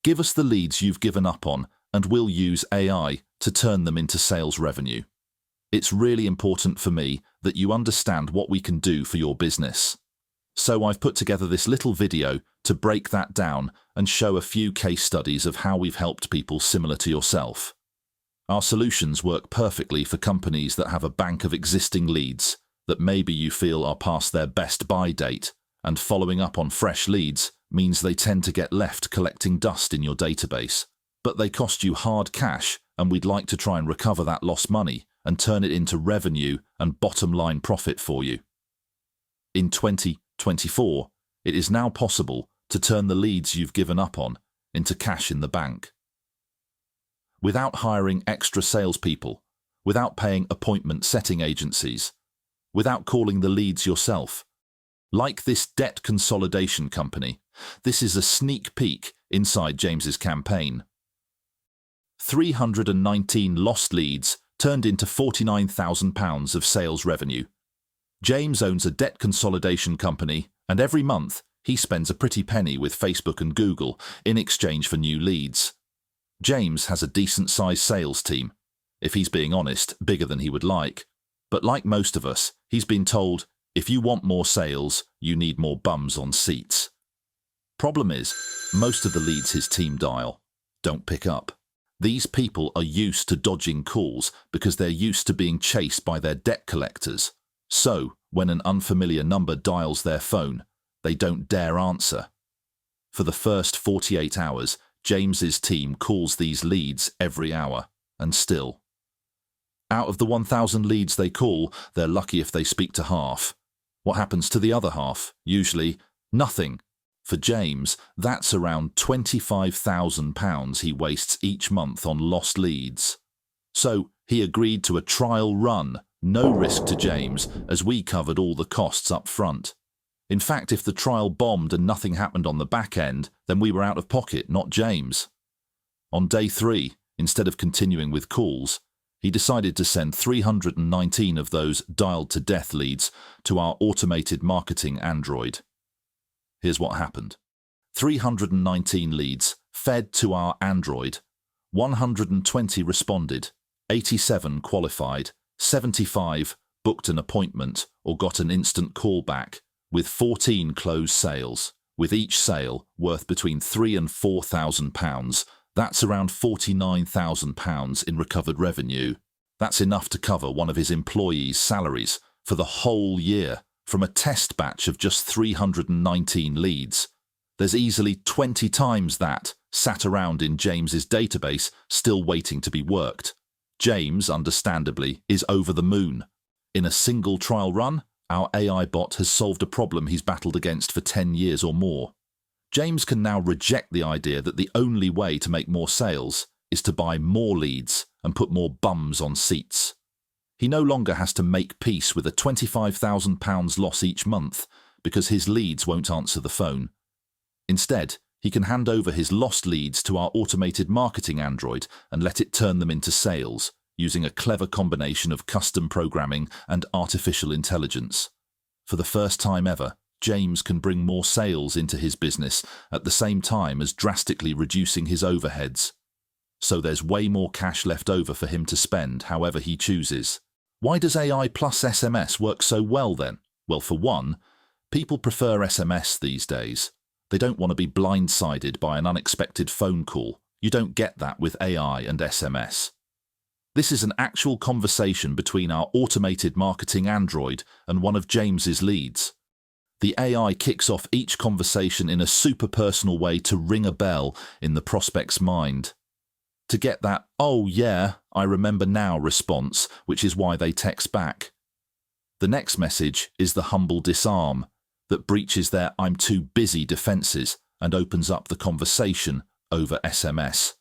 Give us the leads you've given up on, and we'll use AI to turn them into sales revenue. It's really important for me that you understand what we can do for your business. So I've put together this little video to break that down and show a few case studies of how we've helped people similar to yourself. Our solutions work perfectly for companies that have a bank of existing leads that maybe you feel are past their best buy date, and following up on fresh leads means they tend to get left collecting dust in your database. But they cost you hard cash, and we'd like to try and recover that lost money and turn it into revenue and bottom line profit for you. In 2024, it is now possible to turn the leads you've given up on into cash in the bank. Without hiring extra salespeople, without paying appointment setting agencies, without calling the leads yourself. Like this debt consolidation company, this is a sneak peek inside James's campaign. 319 lost leads turned into £49,000 of sales revenue. James owns a debt consolidation company, and every month he spends a pretty penny with Facebook and Google in exchange for new leads. James has a decent-sized sales team, if he's being honest, bigger than he would like. But like most of us, he's been told, if you want more sales, you need more bums on seats. Problem is, most of the leads his team dial don't pick up. These people are used to dodging calls because they're used to being chased by their debt collectors. So, when an unfamiliar number dials their phone, they don't dare answer. For the first 48 hours, James's team calls these leads every hour, and still. Out of the 1,000 leads they call, they're lucky if they speak to half. What happens to the other half? Usually, nothing. For James, that's around £25,000 he wastes each month on lost leads. So, he agreed to a trial run, no risk to James, as we covered all the costs up front. In fact, if the trial bombed and nothing happened on the back end, then we were out of pocket, not James. On day 3, instead of continuing with calls, he decided to send 319 of those dialed-to-death leads to our automated marketing android. Here's what happened. 319 leads fed to our android. 120 responded, 87 qualified, 75 booked an appointment or got an instant call back, with 14 closed sales, with each sale worth between £3,000 and £4,000. That's around £49,000 in recovered revenue. That's enough to cover one of his employees' salaries for the whole year from a test batch of just 319 leads. There's easily 20 times that sat around in James's database still waiting to be worked. James, understandably, is over the moon. In a single trial run, our AI bot has solved a problem he's battled against for 10 years or more. James can now reject the idea that the only way to make more sales is to buy more leads and put more bums on seats. He no longer has to make peace with a £25,000 loss each month because his leads won't answer the phone. Instead, he can hand over his lost leads to our automated marketing android and let it turn them into sales, using a clever combination of custom programming and artificial intelligence. For the first time ever, James can bring more sales into his business at the same time as drastically reducing his overheads. So there's way more cash left over for him to spend however he chooses. Why does AI plus SMS work so well then? Well, for one, people prefer SMS these days. They don't want to be blindsided by an unexpected phone call. You don't get that with AI and SMS. This is an actual conversation between our automated marketing android and one of James's leads. The AI kicks off each conversation in a super personal way to ring a bell in the prospect's mind. To get that, "Oh yeah, I remember now" response, which is why they text back. The next message is the humble disarm that breaches their "I'm too busy" defenses and opens up the conversation over SMS.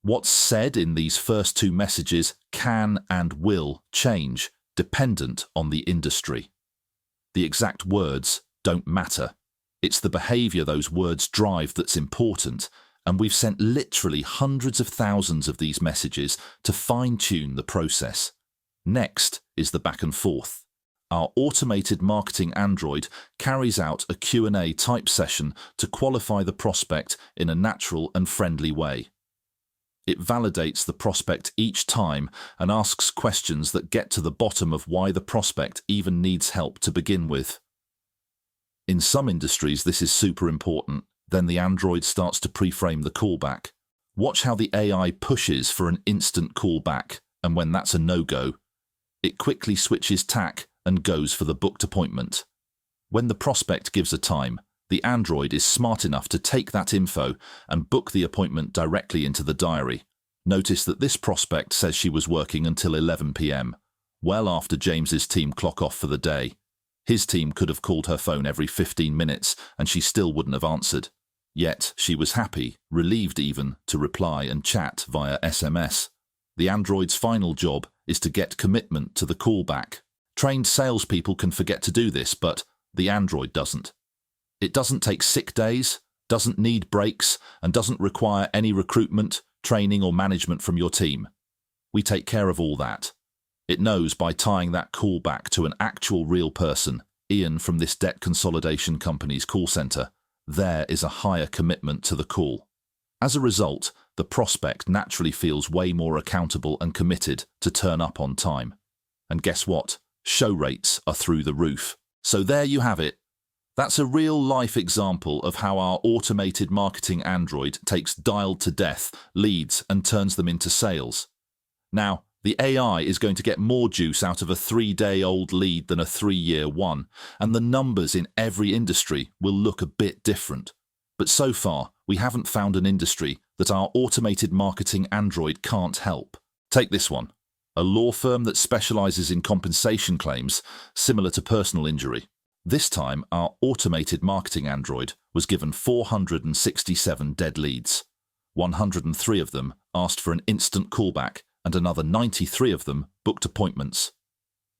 What's said in these first two messages can and will change, dependent on the industry. The exact words don't matter. It's the behavior those words drive that's important, and we've sent literally hundreds of thousands of these messages to fine-tune the process. Next is the back and forth. our automated marketing android carries out a Q&A type session to qualify the prospect in a natural and friendly way. It validates the prospect each time and asks questions that get to the bottom of why the prospect even needs help to begin with. In some industries, this is super important. Then the android starts to pre-frame the callback. Watch how the AI pushes for an instant callback, and when that's a no-go, it quickly switches tack and goes for the booked appointment. When the prospect gives a time, the android is smart enough to take that info and book the appointment directly into the diary. Notice that this prospect says she was working until 11 p.m., well after James's team clock off for the day. His team could have called her phone every 15 minutes and she still wouldn't have answered. Yet she was happy, relieved even, to reply and chat via SMS. The android's final job is to get commitment to the callback. Trained salespeople can forget to do this, but the android doesn't. It doesn't take sick days, doesn't need breaks, and doesn't require any recruitment, training, or management from your team. We take care of all that. It knows by tying that call back to an actual real person, Ian from this debt consolidation company's call center, there is a higher commitment to the call. As a result, the prospect naturally feels way more accountable and committed to turn up on time. And guess what? Show rates are through the roof. So there you have it. That's a real-life example of how our automated marketing android takes dialed-to-death leads and turns them into sales. Now, the AI is going to get more juice out of a 3-day-old lead than a 3-year one, and the numbers in every industry will look a bit different. But so far, we haven't found an industry that our automated marketing android can't help. Take this one, a law firm that specializes in compensation claims similar to personal injury. This time, our automated marketing android was given 467 dead leads. 103 of them asked for an instant callback, and another 93 of them booked appointments.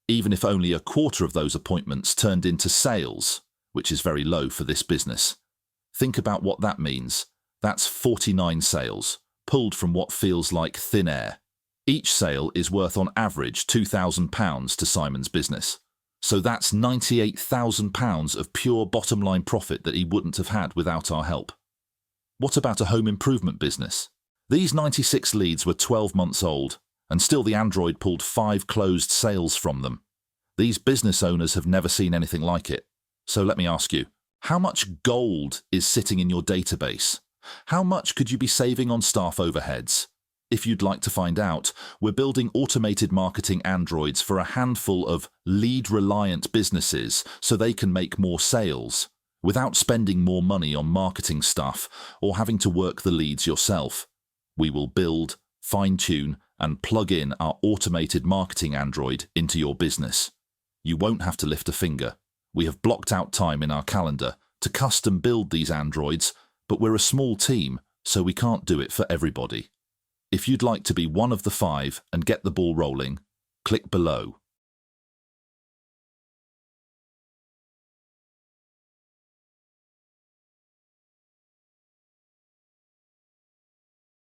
Even if only a quarter of those appointments turned into sales, which is very low for this business. Think about what that means. That's 49 sales, pulled from what feels like thin air. Each sale is worth on average £2,000 to Simon's business. So that's £98,000 of pure bottom-line profit that he wouldn't have had without our help. What about a home improvement business? These 96 leads were 12 months old, and still the android pulled 5 closed sales from them. These business owners have never seen anything like it. So let me ask you, how much gold is sitting in your database? How much could you be saving on staff overheads? If you'd like to find out, we're building automated marketing androids for a handful of lead-reliant businesses so they can make more sales, without spending more money on marketing stuff or having to work the leads yourself. We will build, fine-tune, and plug in our automated marketing android into your business. You won't have to lift a finger. We have blocked out time in our calendar to custom build these androids, but we're a small team, so we can't do it for everybody. If you'd like to be one of the 5 and get the ball rolling, click below.